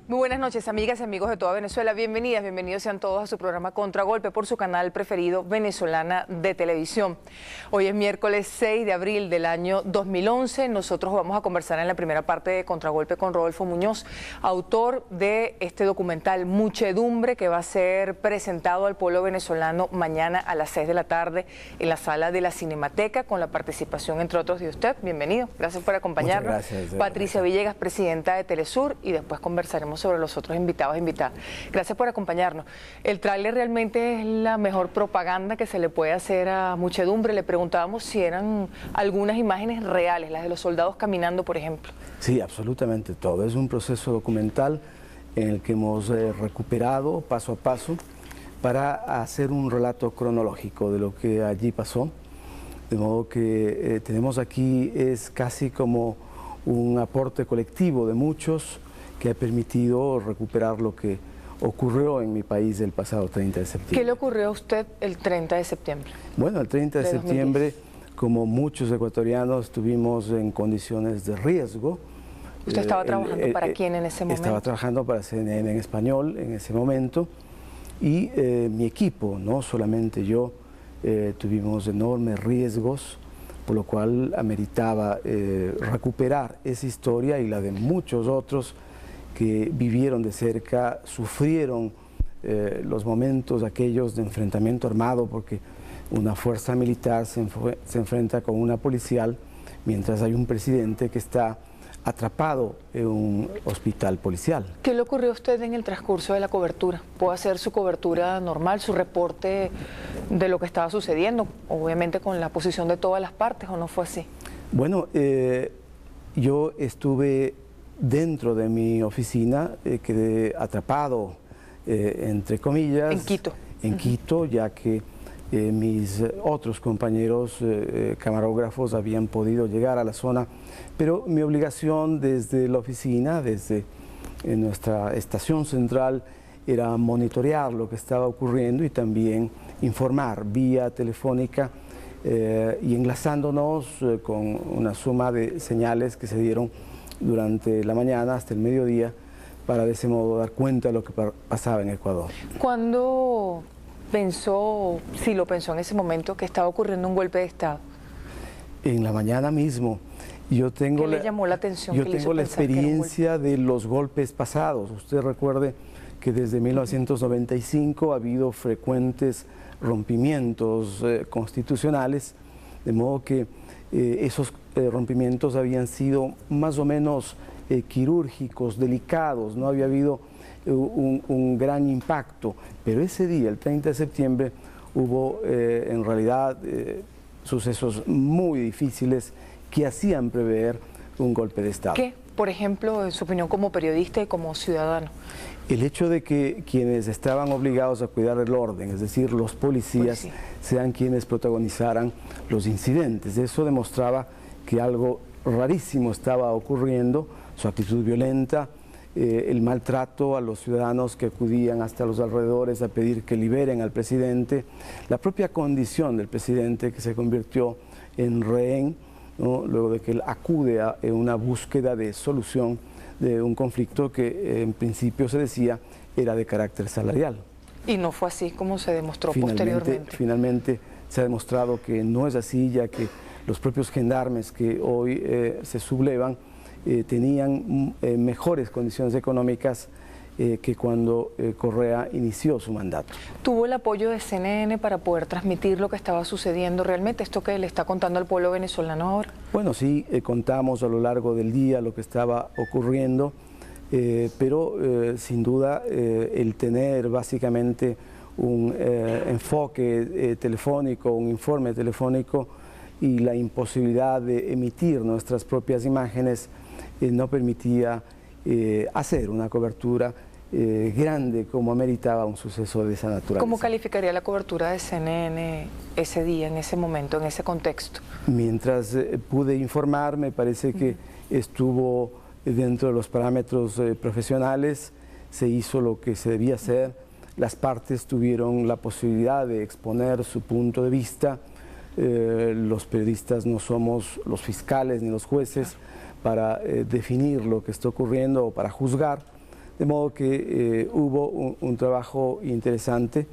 Muy buenas noches, amigas y amigos de toda Venezuela. Bienvenidas, bienvenidos sean todos a su programa Contragolpe por su canal preferido Venezolana de Televisión. Hoy es miércoles 6 de abril del año 2011. Nosotros vamos a conversar en la primera parte de Contragolpe con Rodolfo Muñoz, autor de este documental Muchedumbre, que va a ser presentado al pueblo venezolano mañana a las 6 de la tarde en la sala de la Cinemateca, con la participación, entre otros, de usted. Bienvenido, gracias por acompañarnos. Muchas gracias. Patricia Villegas, presidenta de Telesur, y después conversaremos sobre los otros invitados e invitadas. Gracias por acompañarnos. El tráiler realmente es la mejor propaganda que se le puede hacer a Muchedumbre. Le preguntábamos si eran algunas imágenes reales, las de los soldados caminando, por ejemplo. Sí, absolutamente todo. Es un proceso documental en el que hemos recuperado paso a paso para hacer un relato cronológico de lo que allí pasó. De modo que tenemos aquí, es casi como un aporte colectivo de muchos que ha permitido recuperar lo que ocurrió en mi país el pasado 30 de septiembre. ¿Qué le ocurrió a usted el 30 de septiembre? Bueno, el 30 de septiembre, como muchos ecuatorianos, estuvimos en condiciones de riesgo. ¿Usted estaba trabajando para quién en ese momento? Estaba trabajando para CNN en español en ese momento, y mi equipo, no solamente yo, tuvimos enormes riesgos, por lo cual ameritaba recuperar esa historia y la de muchos otros que vivieron de cerca, sufrieron los momentos aquellos de enfrentamiento armado, porque una fuerza militar se enfrenta con una policial, mientras hay un presidente que está atrapado en un hospital policial. ¿Qué le ocurrió a usted en el transcurso de la cobertura? ¿Puede hacer su cobertura normal, su reporte de lo que estaba sucediendo, obviamente con la posición de todas las partes, o no fue así? Bueno, yo estuve dentro de mi oficina, quedé atrapado, entre comillas, en Quito. En Quito, ya que mis otros compañeros camarógrafos habían podido llegar a la zona, pero mi obligación desde la oficina, desde nuestra estación central, era monitorear lo que estaba ocurriendo y también informar vía telefónica y enlazándonos con una suma de señales que se dieron durante la mañana hasta el mediodía, para de ese modo dar cuenta de lo que pasaba en Ecuador. ¿Cuándo pensó, si lo pensó en ese momento, que estaba ocurriendo un golpe de Estado? En la mañana mismo. Yo tengo ¿Qué le llamó la atención? Yo tengo la experiencia de los golpes pasados. Usted recuerde que desde 1995 ha habido frecuentes rompimientos constitucionales, de modo que esos rompimientos habían sido más o menos quirúrgicos, delicados, no había habido un gran impacto, pero ese día, el 30 de septiembre, hubo en realidad sucesos muy difíciles que hacían prever un golpe de Estado. ¿Qué, por ejemplo, en su opinión como periodista y como ciudadano? El hecho de que quienes estaban obligados a cuidar el orden, es decir, los policías, sean quienes protagonizaran los incidentes. Eso demostraba que algo rarísimo estaba ocurriendo, su actitud violenta, el maltrato a los ciudadanos que acudían hasta los alrededores a pedir que liberen al presidente, la propia condición del presidente, que se convirtió en rehén, ¿no?, luego de que él acude a una búsqueda de solución de un conflicto que en principio se decía era de carácter salarial. Y no fue así como se demostró posteriormente. Finalmente se ha demostrado que no es así, ya que los propios gendarmes que hoy se sublevan tenían mejores condiciones económicas que cuando Correa inició su mandato. ¿Tuvo el apoyo de CNN para poder transmitir lo que estaba sucediendo realmente, esto que le está contando al pueblo venezolano ahora? Bueno, sí, contamos a lo largo del día lo que estaba ocurriendo, pero sin duda el tener básicamente un enfoque telefónico, un informe telefónico y la imposibilidad de emitir nuestras propias imágenes no permitía hacer una cobertura grande como ameritaba un suceso de esa naturaleza. ¿Cómo calificaría la cobertura de CNN ese día, en ese momento, en ese contexto? Mientras pude informar, me parece que estuvo dentro de los parámetros profesionales, se hizo lo que se debía hacer, las partes tuvieron la posibilidad de exponer su punto de vista, los periodistas no somos los fiscales ni los jueces para definir lo que está ocurriendo o para juzgar, De modo que hubo un trabajo interesante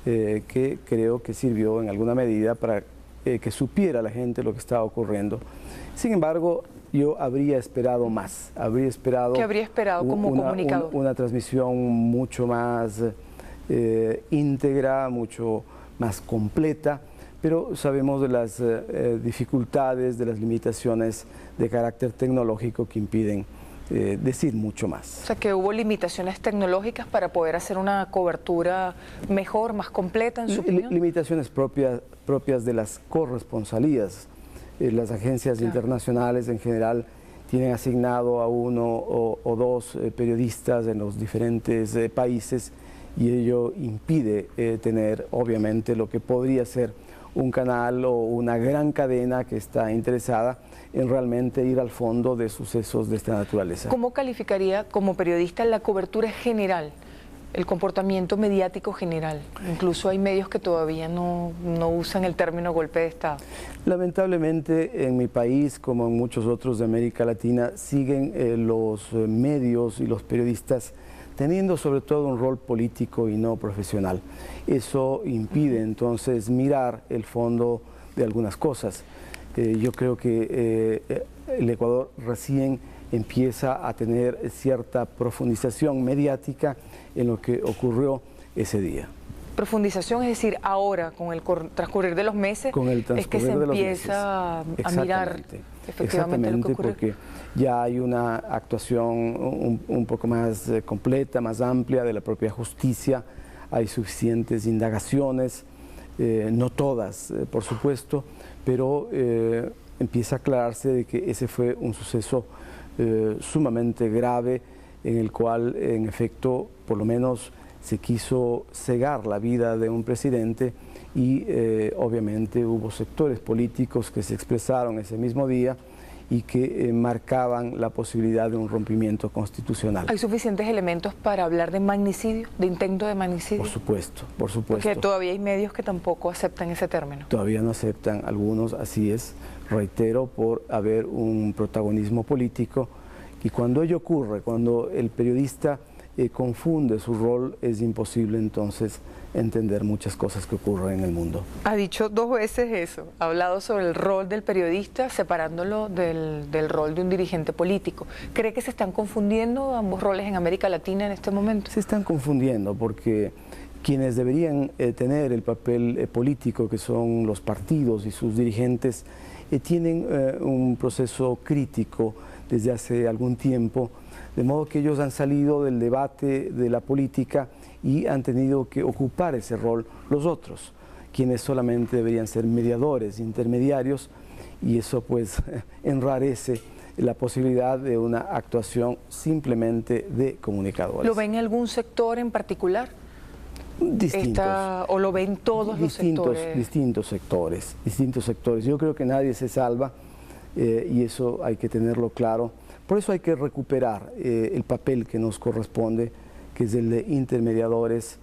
que creo que sirvió en alguna medida para que supiera la gente lo que estaba ocurriendo. Sin embargo, yo habría esperado más, habría esperado... ¿Qué habría esperado como comunicador? Una transmisión mucho más íntegra, mucho más completa, pero sabemos de las dificultades, de las limitaciones de carácter tecnológico que impiden decir mucho más. O sea, que hubo limitaciones tecnológicas para poder hacer una cobertura mejor, más completa, en su opinión. Limitaciones propias de las corresponsalías. Las agencias internacionales en general tienen asignado a uno o dos periodistas en los diferentes países, y ello impide tener, obviamente, lo que podría ser un canal o una gran cadena que está interesada en realmente ir al fondo de sucesos de esta naturaleza. ¿Cómo calificaría como periodista la cobertura general, el comportamiento mediático general? Incluso hay medios que todavía no usan el término golpe de Estado. Lamentablemente, en mi país, como en muchos otros de América Latina, siguen los medios y los periodistas teniendo sobre todo un rol político y no profesional. Eso impide entonces mirar el fondo de algunas cosas. Yo creo que el Ecuador recién empieza a tener cierta profundización mediática en lo que ocurrió ese día. Profundización, es decir, ahora, con el transcurrir de los meses, es que se empieza a mirar efectivamente lo que ocurrió. Porque ya hay una actuación un poco más completa, más amplia de la propia justicia, hay suficientes indagaciones, no todas, por supuesto, pero empieza a aclararse de que ese fue un suceso sumamente grave, en el cual, en efecto, por lo menos se quiso cegar la vida de un presidente, y obviamente hubo sectores políticos que se expresaron ese mismo día y que marcaban la posibilidad de un rompimiento constitucional. ¿Hay suficientes elementos para hablar de magnicidio, de intento de magnicidio? Por supuesto, por supuesto. Porque todavía hay medios que tampoco aceptan ese término. Todavía no aceptan algunos, así es, reitero, por haber un protagonismo político, y cuando ello ocurre, cuando el periodista confunde su rol, es imposible entonces entender muchas cosas que ocurren en el mundo. Ha dicho 2 veces eso, ha hablado sobre el rol del periodista separándolo del rol de un dirigente político. ¿Cree que se están confundiendo ambos roles en América Latina en este momento? Se están confundiendo porque quienes deberían tener el papel político, que son los partidos y sus dirigentes, tienen un proceso crítico desde hace algún tiempo, de modo que ellos han salido del debate de la política y han tenido que ocupar ese rol los otros, quienes solamente deberían ser mediadores, intermediarios, y eso pues enrarece la posibilidad de una actuación simplemente de comunicadores. ¿Lo ven en algún sector en particular? Distintos. ¿O lo ven todos los sectores? Distintos sectores. Yo creo que nadie se salva, y eso hay que tenerlo claro. Por eso hay que recuperar el papel que nos corresponde, que es el de intermediadores,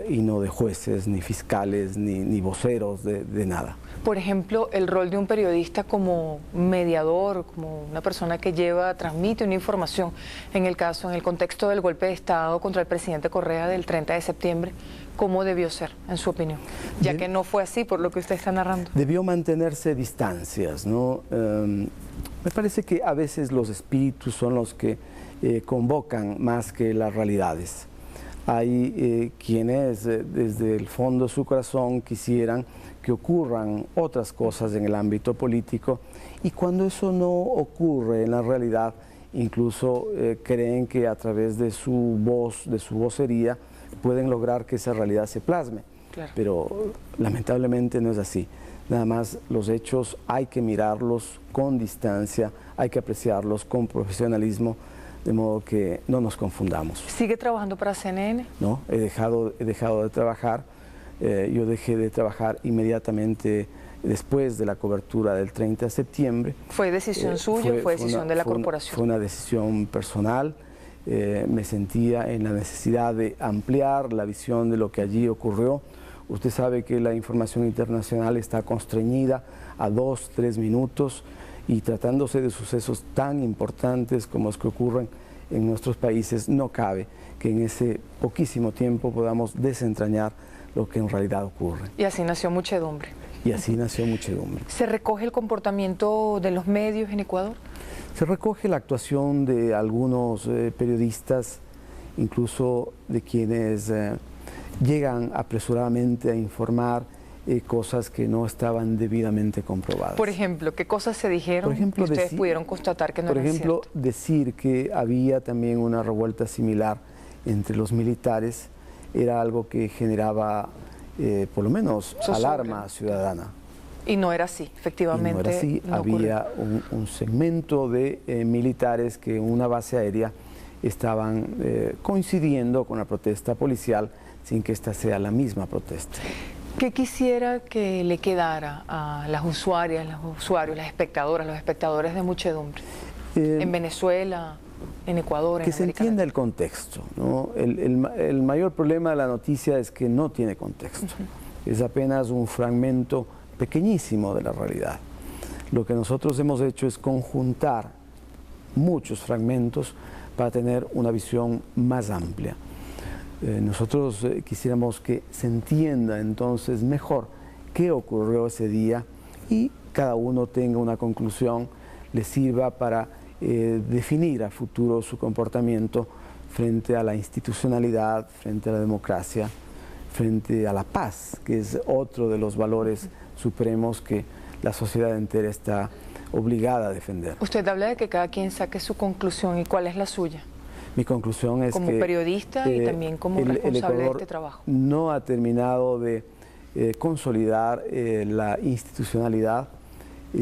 y no de jueces, ni fiscales, ni voceros de nada. Por ejemplo, el rol de un periodista como mediador, como una persona que transmite una información, en el contexto del golpe de Estado contra el presidente Correa del 30 de septiembre, ¿cómo debió ser, en su opinión? Ya que no fue así, por lo que usted está narrando. Debió mantenerse distancias, ¿no? Me parece que a veces los espíritus son los que convocan más que las realidades. Hay quienes desde el fondo de su corazón quisieran que ocurran otras cosas en el ámbito político, y cuando eso no ocurre en la realidad, incluso creen que a través de su voz, de su vocería, pueden lograr que esa realidad se plasme. Claro. Pero lamentablemente no es así. Nada más, los hechos hay que mirarlos con distancia, hay que apreciarlos con profesionalismo, de modo que no nos confundamos. ¿Sigue trabajando para CNN? No, he dejado de trabajar. Yo dejé de trabajar inmediatamente después de la cobertura del 30 de septiembre. ¿Fue decisión suya o fue decisión de la corporación? Fue una decisión personal. Me sentía en la necesidad de ampliar la visión de lo que allí ocurrió. Usted sabe que la información internacional está constreñida a 2-3 minutos, y tratándose de sucesos tan importantes como los que ocurren en nuestros países, no cabe que en ese poquísimo tiempo podamos desentrañar lo que en realidad ocurre. Y así nació Muchedumbre. Y así nació Muchedumbre. ¿Se recoge el comportamiento de los medios en Ecuador? Se recoge la actuación de algunos periodistas, incluso de quienes llegan apresuradamente a informar cosas que no estaban debidamente comprobadas. Por ejemplo, ¿qué cosas se dijeron que ustedes pudieron constatar que no eran ciertas? Por ejemplo, decir que había también una revuelta similar entre los militares era algo que generaba, por lo menos, alarma ciudadana. Y no era así, efectivamente. Y no era así, no había un segmento de militares que en una base aérea estaban coincidiendo con la protesta policial sin que esta sea la misma protesta. ¿Qué quisiera que le quedara a las usuarias, los usuarios, las espectadoras, los espectadores de Muchedumbre? En Venezuela, en Ecuador, que se entienda el contexto, ¿no? El mayor problema de la noticia es que no tiene contexto. Es apenas un fragmento pequeñísimo de la realidad. Lo que nosotros hemos hecho es conjuntar muchos fragmentos para tener una visión más amplia. Nosotros quisiéramos que se entienda entonces mejor qué ocurrió ese día y cada uno tenga una conclusión, le sirva para definir a futuro su comportamiento frente a la institucionalidad, frente a la democracia, frente a la paz, que es otro de los valores supremos que la sociedad entera está obligada a defender. Usted habla de que cada quien saque su conclusión, ¿y cuál es la suya? Mi conclusión es como que periodista y también como responsable de este trabajo. No ha terminado de consolidar la institucionalidad.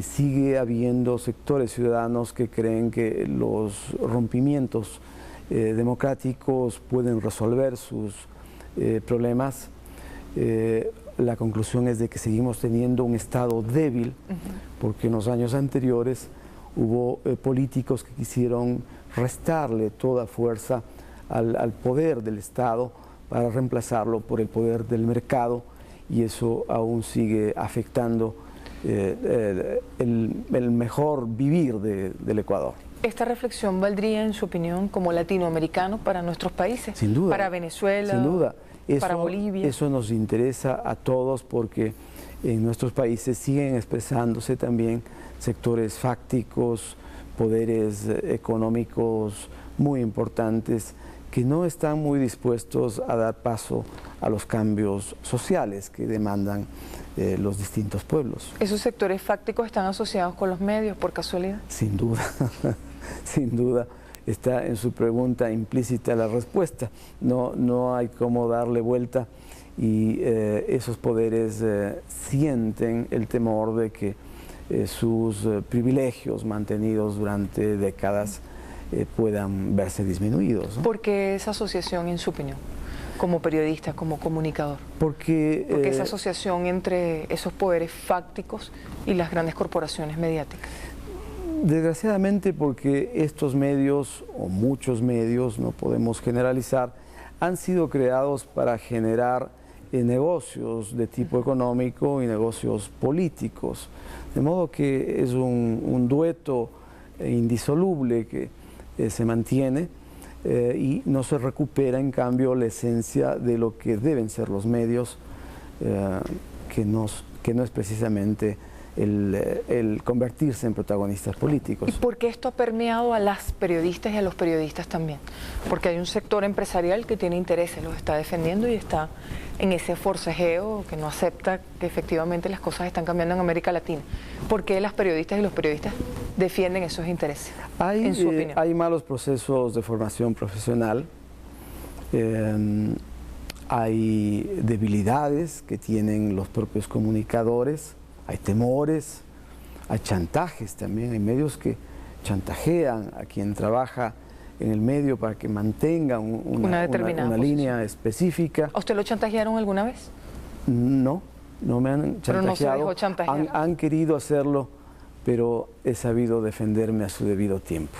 Sigue habiendo sectores ciudadanos que creen que los rompimientos democráticos pueden resolver sus problemas. La conclusión es de que seguimos teniendo un Estado débil, porque en los años anteriores hubo políticos que quisieron restarle toda fuerza al poder del Estado para reemplazarlo por el poder del mercado, y eso aún sigue afectando el mejor vivir del Ecuador. ¿Esta reflexión valdría, en su opinión, como latinoamericano para nuestros países? Sin duda. Para Venezuela, sin duda. para Bolivia. Eso nos interesa a todos porque en nuestros países siguen expresándose también sectores fácticos, poderes económicos muy importantes que no están muy dispuestos a dar paso a los cambios sociales que demandan los distintos pueblos. ¿Esos sectores fácticos están asociados con los medios, por casualidad? Sin duda, sin duda. Está en su pregunta implícita la respuesta. No hay cómo darle vuelta, y esos poderes sienten el temor de que sus privilegios mantenidos durante décadas puedan verse disminuidos, ¿no? ¿Por qué esa asociación, en su opinión, como periodista, como comunicador? Porque esa asociación entre esos poderes fácticos y las grandes corporaciones mediáticas. Desgraciadamente, porque estos medios, o muchos medios, no podemos generalizar, han sido creados para generar negocios de tipo económico y negocios políticos. De modo que es un dueto indisoluble que se mantiene y no se recupera, en cambio, la esencia de lo que deben ser los medios, que no es precisamente el convertirse en protagonistas políticos. ¿Y por qué esto ha permeado a las periodistas y a los periodistas también? Porque hay un sector empresarial que tiene intereses, los está defendiendo y está en ese forcejeo que no acepta que efectivamente las cosas están cambiando en América Latina. ¿Por qué las periodistas y los periodistas defienden esos intereses, en su opinión? Hay malos procesos de formación profesional, hay debilidades que tienen los propios comunicadores, hay temores, hay chantajes también, hay medios que chantajean a quien trabaja en el medio para que mantenga una línea específica. ¿A usted lo chantajearon alguna vez? No me han chantajeado. Pero no se dejó chantajear. Han querido hacerlo, pero he sabido defenderme a su debido tiempo.